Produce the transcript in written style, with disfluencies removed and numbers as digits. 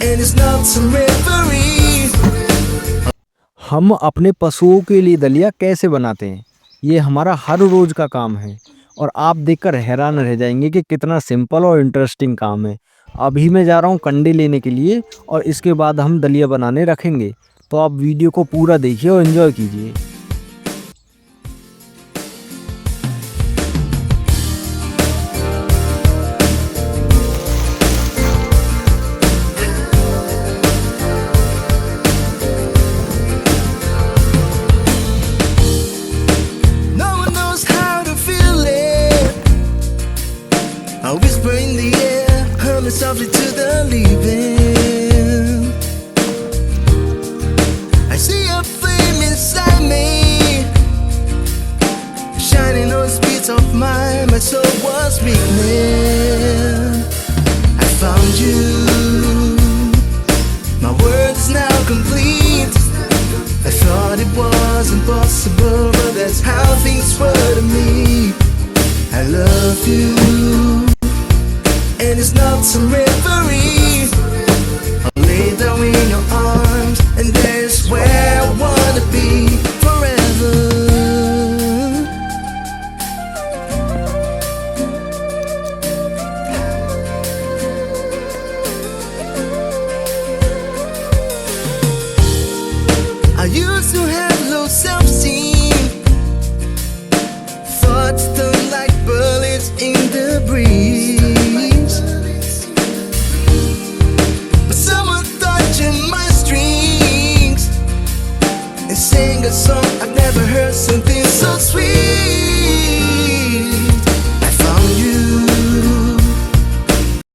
and it's not temporary. हम अपने पशुओं के लिए दलिया कैसे बनाते हैं, ये हमारा हर रोज का काम है और आप देखकर हैरान रह जाएंगे कि कितना सिंपल और इंटरेस्टिंग काम है। अभी मैं जा रहा हूँ कंडे लेने के लिए और इसके बाद हम दलिया बनाने रखेंगे। तो आप वीडियो को पूरा देखिए और एंजॉय कीजिए। No one knows how to feel it. I whisper in the air, humming softly to the leaving. I see a flame inside me, shining on the speeds of mine. My soul was weakening. I found you. My world's now complete. I thought it was impossible, but that's how things were to me. I love you, and it's not temporary. I'll lay down in your